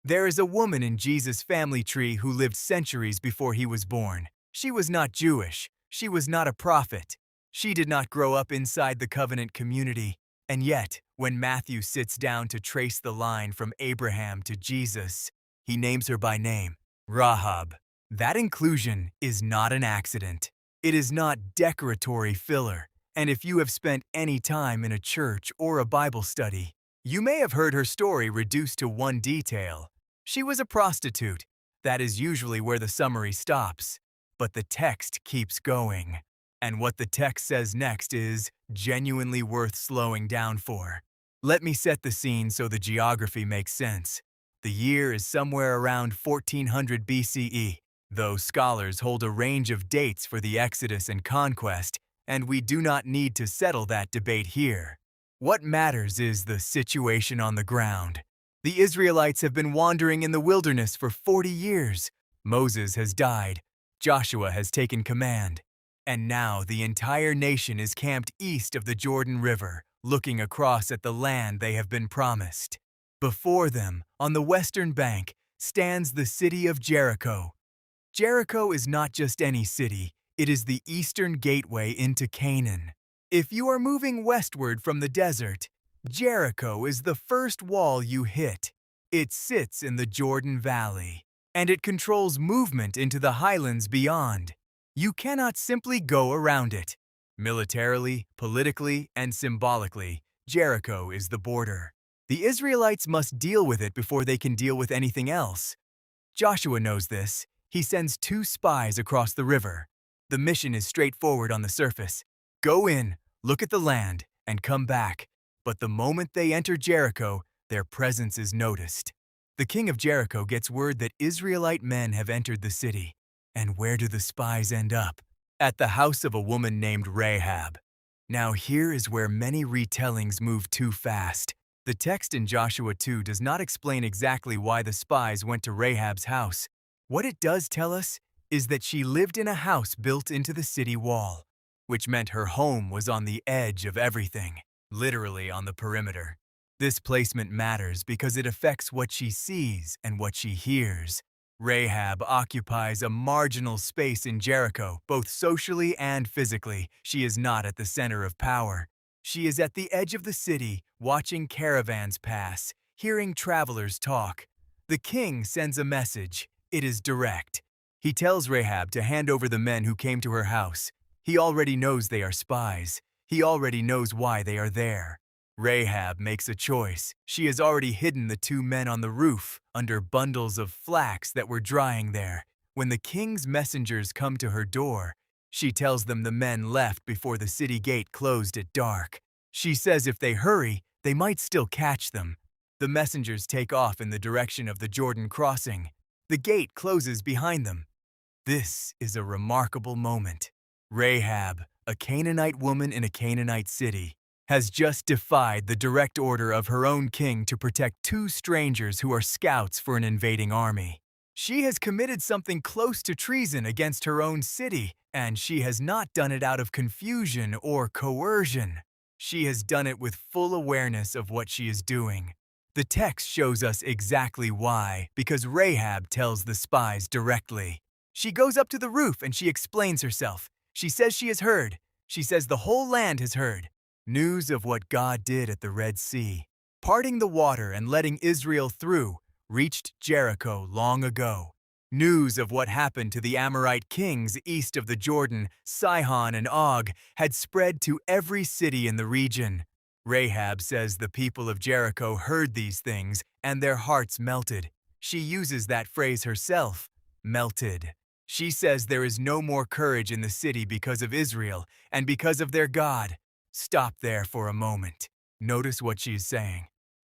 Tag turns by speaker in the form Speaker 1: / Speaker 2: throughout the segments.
Speaker 1: There is a woman in Jesus' family tree who lived centuries before he was born. She was not Jewish. She was not a prophet. She did not grow up inside the covenant community. And yet, when Matthew sits down to trace the line from Abraham to Jesus, he names her by name, Rahab. That inclusion is not an accident. It is not decoratory filler. And if you have spent any time in a church or a Bible study, you may have heard her story reduced to one detail. She was a prostitute. That is usually where the summary stops. But the text keeps going. And what the text says next is genuinely worth slowing down for. Let me set the scene so the geography makes sense. The year is somewhere around 1400 BCE, though scholars hold a range of dates for the Exodus and conquest, and we do not need to settle that debate here. What matters is the situation on the ground. The Israelites have been wandering in the wilderness for 40 years. Moses has died. Joshua has taken command. And now the entire nation is camped east of the Jordan River, looking across at the land they have been promised. Before them, on the western bank, stands the city of Jericho. Jericho is not just any city, it is the eastern gateway into Canaan. If you are moving westward from the desert, Jericho is the first wall you hit. It sits in the Jordan Valley, and it controls movement into the highlands beyond. You cannot simply go around it. Militarily, politically, and symbolically, Jericho is the border. The Israelites must deal with it before they can deal with anything else. Joshua knows this. He sends 2 spies across the river. The mission is straightforward on the surface. Go in, look at the land, and come back. But the moment they enter Jericho, their presence is noticed. The king of Jericho gets word that Israelite men have entered the city. And where do the spies end up? At the house of a woman named Rahab. Now here is where many retellings move too fast. The text in Joshua 2 does not explain exactly why the spies went to Rahab's house. What it does tell us is that she lived in a house built into the city wall, which meant her home was on the edge of everything, literally on the perimeter. This placement matters because it affects what she sees and what she hears. Rahab occupies a marginal space in Jericho, both socially and physically. She is not at the center of power. She is at the edge of the city, watching caravans pass, hearing travelers talk. The king sends a message. It is direct. He tells Rahab to hand over the men who came to her house. He already knows they are spies. He already knows why they are there. Rahab makes a choice. She has already hidden the 2 men on the roof under bundles of flax that were drying there. When the king's messengers come to her door, she tells them the men left before the city gate closed at dark. She says if they hurry, they might still catch them. The messengers take off in the direction of the Jordan crossing. The gate closes behind them. This is a remarkable moment. Rahab, a Canaanite woman in a Canaanite city, has just defied the direct order of her own king to protect 2 strangers who are scouts for an invading army. She has committed something close to treason against her own city, and she has not done it out of confusion or coercion. She has done it with full awareness of what she is doing. The text shows us exactly why, because Rahab tells the spies directly. She goes up to the roof and she explains herself. She says she has heard. She says the whole land has heard. News of what God did at the Red Sea, parting the water and letting Israel through, reached Jericho long ago. News of what happened to the Amorite kings east of the Jordan, Sihon and Og, had spread to every city in the region. Rahab says the people of Jericho heard these things and their hearts melted. She uses that phrase herself, melted. She says there is no more courage in the city because of Israel and because of their God. Stop there for a moment. Notice what she is saying.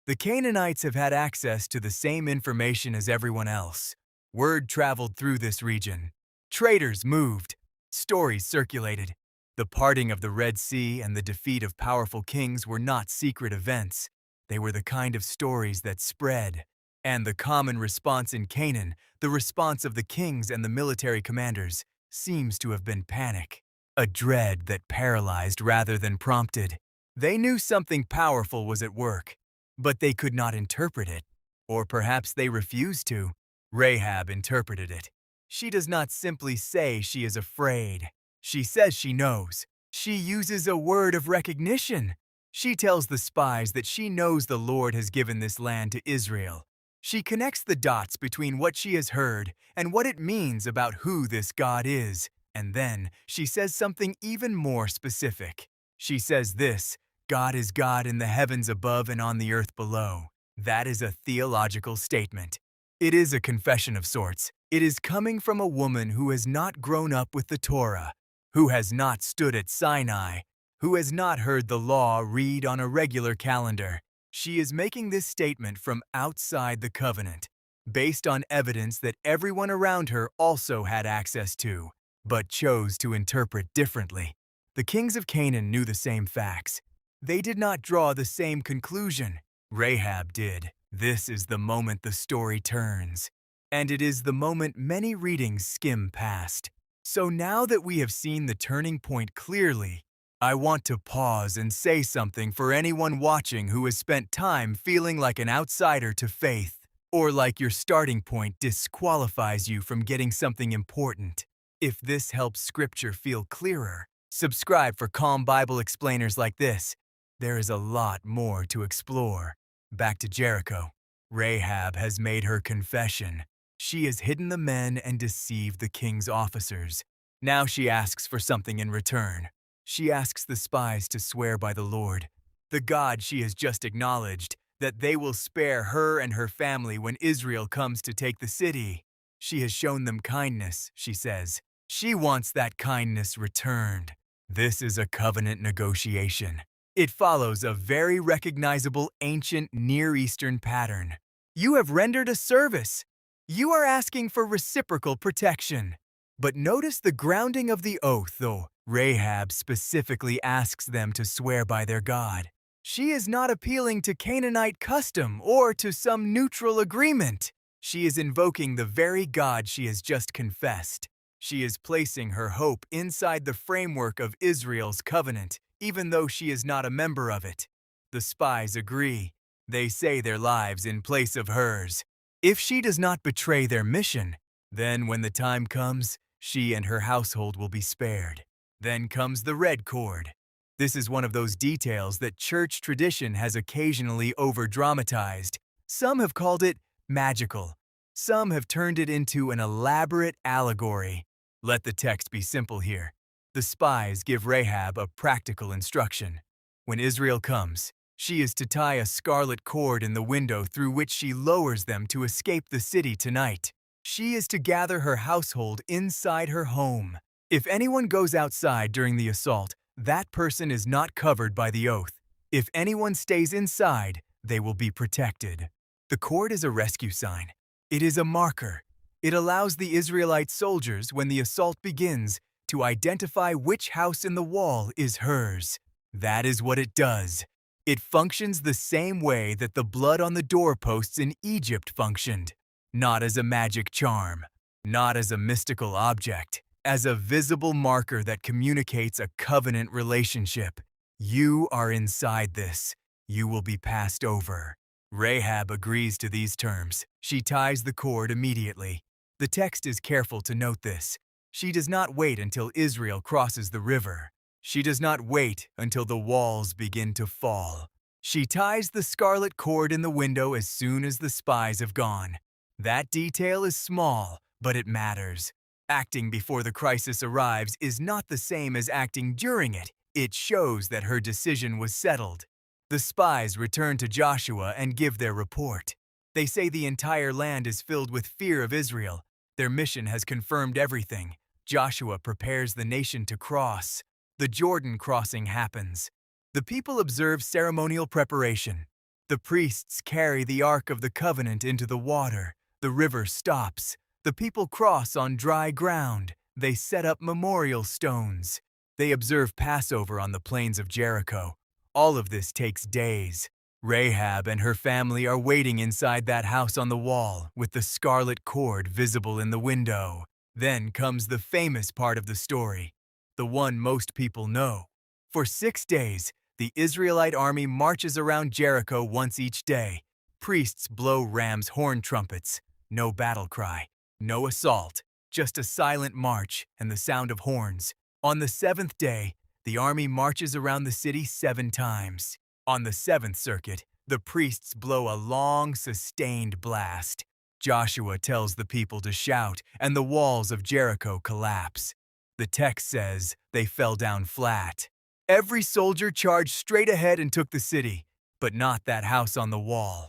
Speaker 1: The Canaanites have had access to the same information as everyone else. Word traveled through this region. Traders moved. Stories circulated. The parting of the Red Sea and the defeat of powerful kings were not secret events. They were the kind of stories that spread. And the common response in Canaan, the response of the kings and the military commanders, seems to have been panic. A dread that paralyzed rather than prompted. They knew something powerful was at work, but they could not interpret it Or perhaps they refuse to. Rahab interpreted it. She does not simply say she is afraid. She says she knows. She uses a word of recognition. She tells the spies that she knows the Lord has given this land to Israel. She connects the dots between what she has heard and what it means about who this God is. And then she says something even more specific. She says this: God is God in the heavens above and on the earth below. That is a theological statement. It is a confession of sorts. It is coming from a woman who has not grown up with the Torah, who has not stood at Sinai, who has not heard the law read on a regular calendar. She is making this statement from outside the covenant, based on evidence that everyone around her also had access to, but chose to interpret differently. The kings of Canaan knew the same facts. They did not draw the same conclusion. Rahab did. This is the moment the story turns. And it is the moment many readings skim past. So now that we have seen the turning point clearly, I want to pause and say something for anyone watching who has spent time feeling like an outsider to faith, or like your starting point disqualifies you from getting something important. If this helps Scripture feel clearer, subscribe for calm Bible explainers like this. There is a lot more to explore. Back to Jericho. Rahab has made her confession. She has hidden the men and deceived the king's officers. Now she asks for something in return. She asks the spies to swear by the Lord, the God she has just acknowledged, that they will spare her and her family when Israel comes to take the city. She has shown them kindness, she says. She wants that kindness returned. This is a covenant negotiation. It follows a very recognizable ancient Near Eastern pattern. You have rendered a service. You are asking for reciprocal protection. But notice the grounding of the oath, though. Rahab specifically asks them to swear by their God. She is not appealing to Canaanite custom or to some neutral agreement. She is invoking the very God she has just confessed. She is placing her hope inside the framework of Israel's covenant, even though she is not a member of it. The spies agree. They say their lives in place of hers. If she does not betray their mission, then when the time comes, she and her household will be spared. Then comes the red cord. This is one of those details that church tradition has occasionally over-dramatized. Some have called it magical. Some have turned it into an elaborate allegory. Let the text be simple here. The spies give Rahab a practical instruction. When Israel comes, she is to tie a scarlet cord in the window through which she lowers them to escape the city tonight. She is to gather her household inside her home. If anyone goes outside during the assault, that person is not covered by the oath. If anyone stays inside, they will be protected. The cord is a rescue sign. It is a marker. It allows the Israelite soldiers, when the assault begins, to identify which house in the wall is hers. That is what it does. It functions the same way that the blood on the doorposts in Egypt functioned. Not as a magic charm, not as a mystical object, as a visible marker that communicates a covenant relationship. You are inside this. You will be passed over. Rahab agrees to these terms. She ties the cord immediately. The text is careful to note this. She does not wait until Israel crosses the river. She does not wait until the walls begin to fall. She ties the scarlet cord in the window as soon as the spies have gone. That detail is small, but it matters. Acting before the crisis arrives is not the same as acting during it. It shows that her decision was settled. The spies return to Joshua and give their report. They say the entire land is filled with fear of Israel. Their mission has confirmed everything. Joshua prepares the nation to cross. The Jordan crossing happens. The people observe ceremonial preparation. The priests carry the Ark of the Covenant into the water. The river stops. The people cross on dry ground. They set up memorial stones. They observe Passover on the plains of Jericho. All of this takes days. Rahab and her family are waiting inside that house on the wall with the scarlet cord visible in the window. Then comes the famous part of the story, the one most people know. For 6 days, the Israelite army marches around Jericho once each day. Priests blow rams' horn trumpets. No battle cry, no assault, just a silent march and the sound of horns. On the seventh day, the army marches around the city 7 times. On the seventh circuit, the priests blow a long, sustained blast. Joshua tells the people to shout, and the walls of Jericho collapse. The text says they fell down flat. Every soldier charged straight ahead and took the city, but not that house on the wall.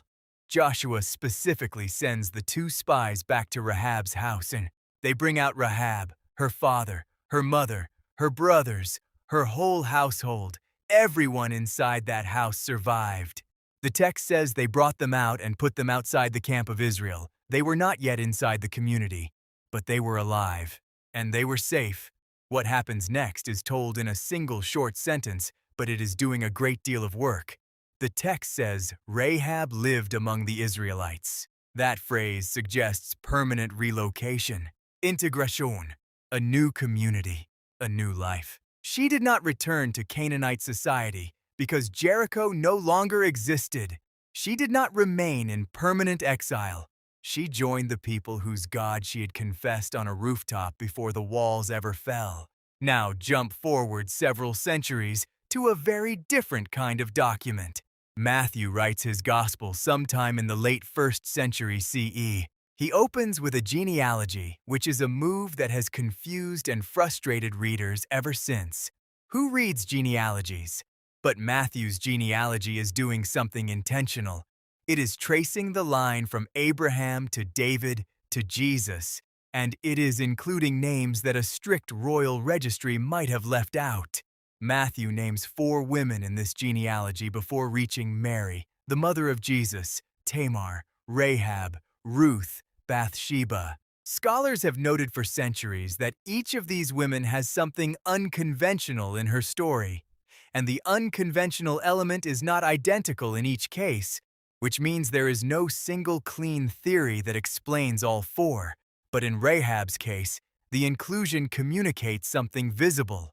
Speaker 1: Joshua specifically sends the 2 spies back to Rahab's house, and they bring out Rahab, her father, her mother, her brothers, her whole household. Everyone inside that house survived. The text says they brought them out and put them outside the camp of Israel. They were not yet inside the community, but they were alive, and they were safe. What happens next is told in a single short sentence, but it is doing a great deal of work. The text says Rahab lived among the Israelites. That phrase suggests permanent relocation, integration, a new community, a new life. She did not return to Canaanite society because Jericho no longer existed. She did not remain in permanent exile. She joined the people whose God she had confessed on a rooftop before the walls ever fell. Now jump forward several centuries to a very different kind of document. Matthew writes his gospel sometime in the late 1st century CE. He opens with a genealogy, which is a move that has confused and frustrated readers ever since. Who reads genealogies? But Matthew's genealogy is doing something intentional. It is tracing the line from Abraham to David to Jesus, and it is including names that a strict royal registry might have left out. Matthew names 4 women in this genealogy before reaching Mary, the mother of Jesus, Tamar, Rahab, Ruth, Bathsheba. Scholars have noted for centuries that each of these women has something unconventional in her story, and the unconventional element is not identical in each case, which means there is no single clean theory that explains all 4. But in Rahab's case, the inclusion communicates something visible.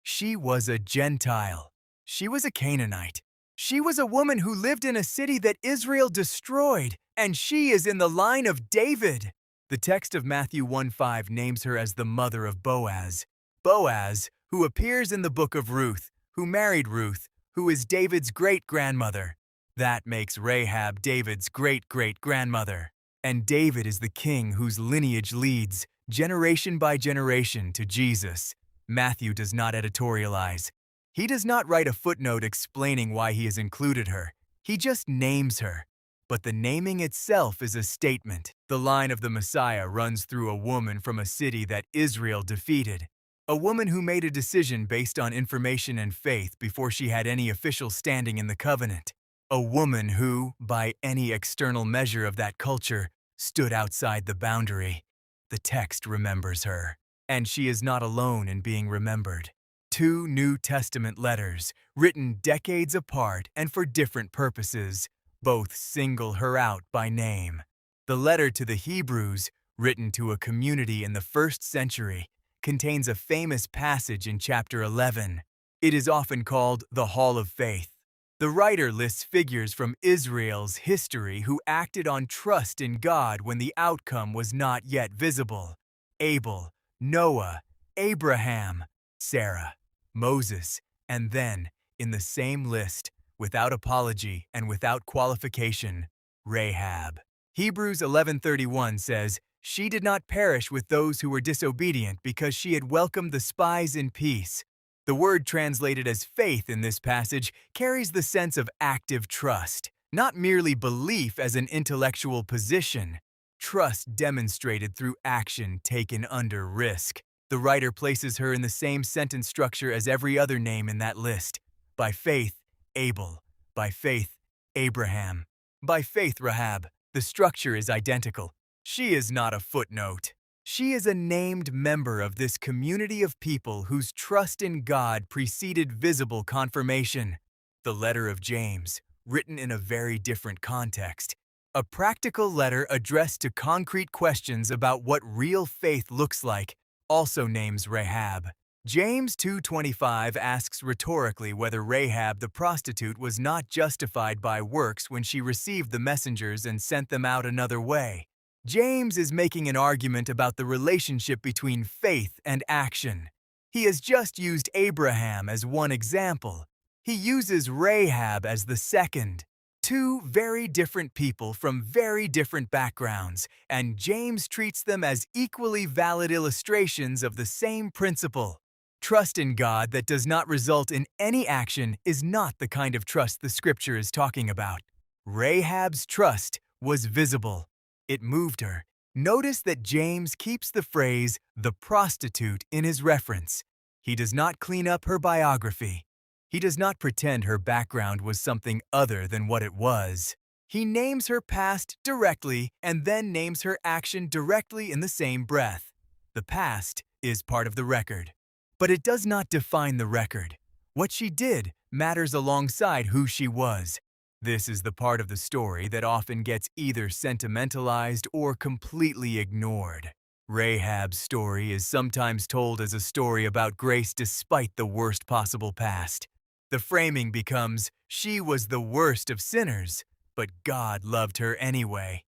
Speaker 1: She was a Gentile. She was a Canaanite. She was a woman who lived in a city that Israel destroyed, and she is in the line of David. The text of Matthew 1:5 names her as the mother of Boaz. Boaz, who appears in the book of Ruth, who married Ruth, who is David's great-grandmother. That makes Rahab David's great-great-grandmother. And David is the king whose lineage leads, generation by generation, to Jesus. Matthew does not editorialize. He does not write a footnote explaining why he has included her. He just names her. But the naming itself is a statement. The line of the Messiah runs through a woman from a city that Israel defeated. A woman who made a decision based on information and faith before she had any official standing in the covenant. A woman who, by any external measure of that culture, stood outside the boundary. The text remembers her. And she is not alone in being remembered. 2 New Testament letters, written decades apart and for different purposes, both single her out by name. The letter to the Hebrews, written to a community in the 1st century, contains a famous passage in chapter 11. It is often called the Hall of Faith. The writer lists figures from Israel's history who acted on trust in God when the outcome was not yet visible. Abel, Noah, Abraham, Sarah, Moses, and then, in the same list, without apology and without qualification, Rahab. Hebrews 11:31 says, "She did not perish with those who were disobedient because she had welcomed the spies in peace." The word translated as faith in this passage carries the sense of active trust, not merely belief as an intellectual position. Trust demonstrated through action taken under risk. The writer places her in the same sentence structure as every other name in that list. By faith, Abel. By faith, Abraham. By faith, Rahab. The structure is identical. She is not a footnote. She is a named member of this community of people whose trust in God preceded visible confirmation. The letter of James, written in a very different context. A practical letter addressed to concrete questions about what real faith looks like, also names Rahab. James 2:25 asks rhetorically whether Rahab the prostitute was not justified by works when she received the messengers and sent them out another way. James is making an argument about the relationship between faith and action. He has just used Abraham as one example. He uses Rahab as the second. Two very different people from very different backgrounds, and James treats them as equally valid illustrations of the same principle. Trust in God that does not result in any action is not the kind of trust the scripture is talking about. Rahab's trust was visible. It moved her. Notice that James keeps the phrase, the prostitute, in his reference. He does not clean up her biography. He does not pretend her background was something other than what it was. He names her past directly and then names her action directly in the same breath. The past is part of the record. But it does not define the record. What she did matters alongside who she was. This is the part of the story that often gets either sentimentalized or completely ignored. Rahab's story is sometimes told as a story about grace despite the worst possible past. The framing becomes, she was the worst of sinners, but God loved her anyway.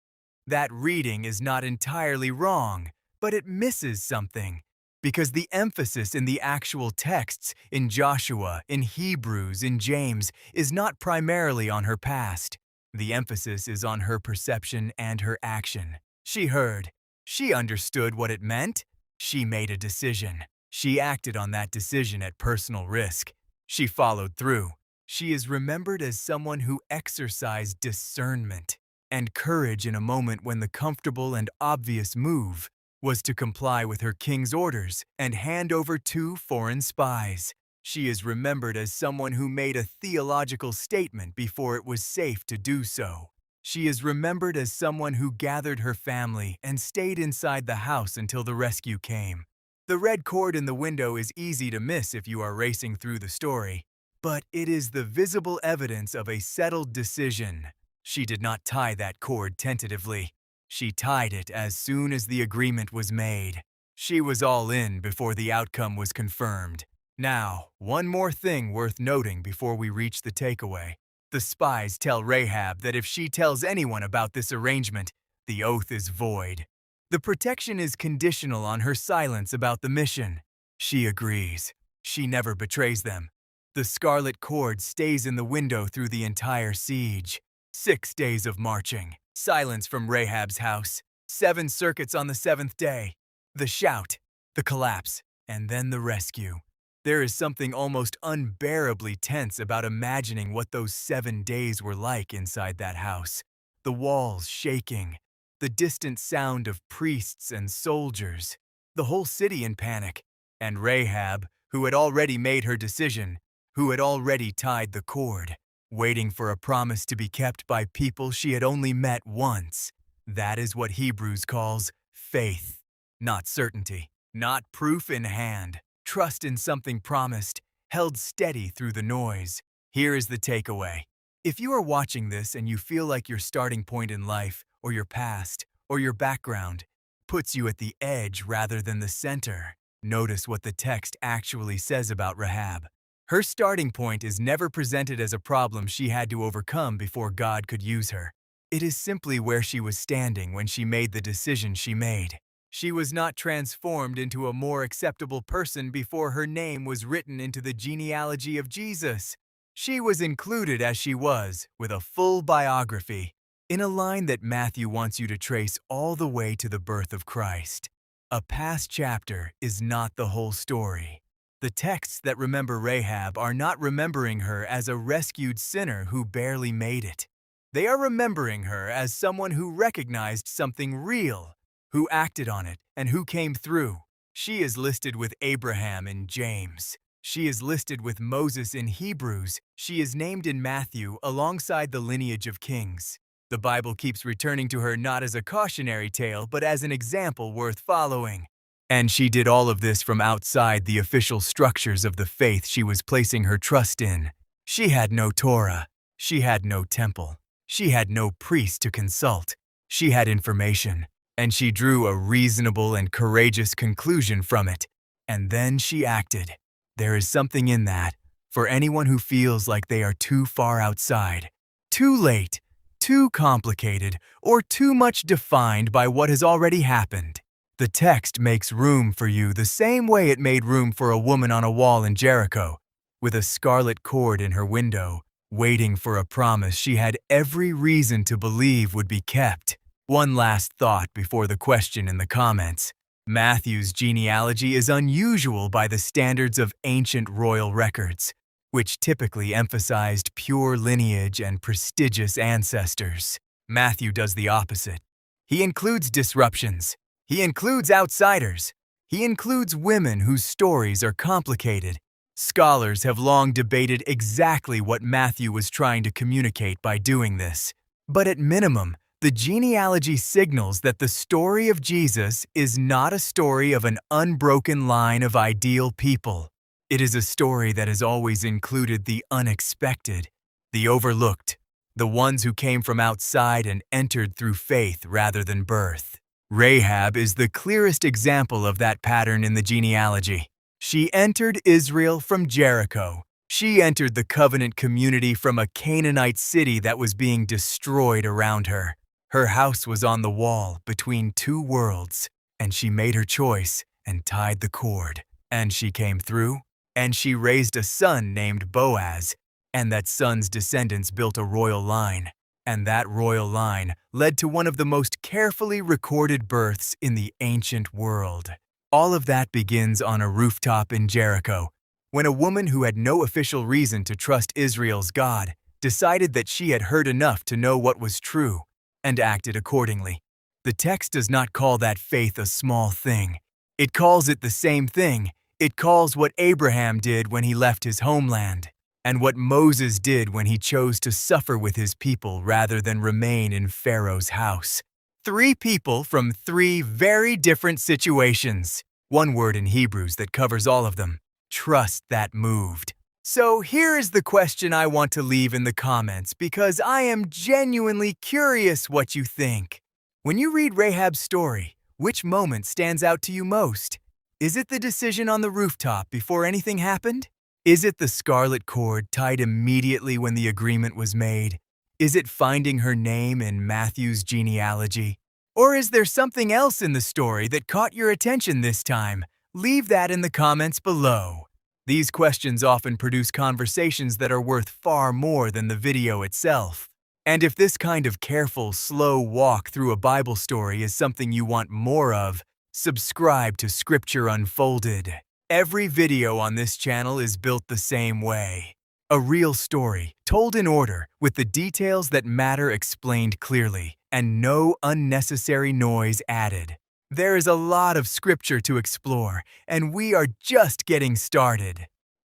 Speaker 1: That reading is not entirely wrong, but it misses something. Because the emphasis in the actual texts, in Joshua, in Hebrews, in James, is not primarily on her past. The emphasis is on her perception and her action. She heard. She understood what it meant. She made a decision. She acted on that decision at personal risk. She followed through. She is remembered as someone who exercised discernment and courage in a moment when the comfortable and obvious move was to comply with her king's orders and hand over 2 foreign spies. She is remembered as someone who made a theological statement before it was safe to do so. She is remembered as someone who gathered her family and stayed inside the house until the rescue came. The red cord in the window is easy to miss if you are racing through the story, but it is the visible evidence of a settled decision. She did not tie that cord tentatively. She tied it as soon as the agreement was made. She was all in before the outcome was confirmed. Now, one more thing worth noting before we reach the takeaway. The spies tell Rahab that if she tells anyone about this arrangement, the oath is void. The protection is conditional on her silence about the mission. She agrees. She never betrays them. The scarlet cord stays in the window through the entire siege. 6 days of marching. Silence from Rahab's house. 7 circuits on the 7th day. The shout, the collapse, and then the rescue. There is something almost unbearably tense about imagining what those 7 days were like inside that house. The walls shaking, the distant sound of priests and soldiers, the whole city in panic, and Rahab, who had already made her decision, who had already tied the cord, waiting for a promise to be kept by people she had only met once. That is what Hebrews calls faith. Not certainty, not proof in hand. Trust in something promised, held steady through the noise. Here is the takeaway. If you are watching this and you feel like your starting point in life, or your past, or your background, puts you at the edge rather than the center, notice what the text actually says about Rahab. Her starting point is never presented as a problem she had to overcome before God could use her. It is simply where she was standing when she made the decision she made. She was not transformed into a more acceptable person before her name was written into the genealogy of Jesus. She was included as she was, with a full biography, in a line that Matthew wants you to trace all the way to the birth of Christ. A past chapter is not the whole story. The texts that remember Rahab are not remembering her as a rescued sinner who barely made it. They are remembering her as someone who recognized something real, who acted on it, and who came through. She is listed with Abraham in James. She is listed with Moses in Hebrews. She is named in Matthew alongside the lineage of kings. The Bible keeps returning to her not as a cautionary tale, but as an example worth following. And she did all of this from outside the official structures of the faith she was placing her trust in. She had no Torah. She had no temple. She had no priest to consult. She had information, and she drew a reasonable and courageous conclusion from it. And then she acted. There is something in that, for anyone who feels like they are too far outside, too late, too complicated, or too much defined by what has already happened. The text makes room for you the same way it made room for a woman on a wall in Jericho, with a scarlet cord in her window, waiting for a promise she had every reason to believe would be kept. One last thought before the question in the comments. Matthew's genealogy is unusual by the standards of ancient royal records, which typically emphasized pure lineage and prestigious ancestors. Matthew does the opposite. He includes disruptions. He includes outsiders. He includes women whose stories are complicated. Scholars have long debated exactly what Matthew was trying to communicate by doing this. But at minimum, the genealogy signals that the story of Jesus is not a story of an unbroken line of ideal people. It is a story that has always included the unexpected, the overlooked, the ones who came from outside and entered through faith rather than birth. Rahab is the clearest example of that pattern in the genealogy. She entered Israel from Jericho. She entered the covenant community from a Canaanite city that was being destroyed around her. Her house was on the wall between two worlds, and she made her choice and tied the cord. And she came through, and she raised a son named Boaz, and that son's descendants built a royal line. And that royal line led to one of the most carefully recorded births in the ancient world. All of that begins on a rooftop in Jericho, when a woman who had no official reason to trust Israel's God decided that she had heard enough to know what was true and acted accordingly. The text does not call that faith a small thing. It calls it the same thing. It calls what Abraham did when he left his homeland, and what Moses did when he chose to suffer with his people rather than remain in Pharaoh's house. 3 people from 3 very different situations. One word in Hebrews that covers all of them. Trust that moved. So here is the question I want to leave in the comments because I am genuinely curious what you think. When you read Rahab's story, which moment stands out to you most? Is it the decision on the rooftop before anything happened? Is it the scarlet cord tied immediately when the agreement was made? Is it finding her name in Matthew's genealogy? Or is there something else in the story that caught your attention this time? Leave that in the comments below. These questions often produce conversations that are worth far more than the video itself. And if this kind of careful, slow walk through a Bible story is something you want more of, subscribe to Scripture Unfolded. Every video on this channel is built the same way. A real story, told in order, with the details that matter explained clearly, and no unnecessary noise added. There is a lot of scripture to explore, and we are just getting started.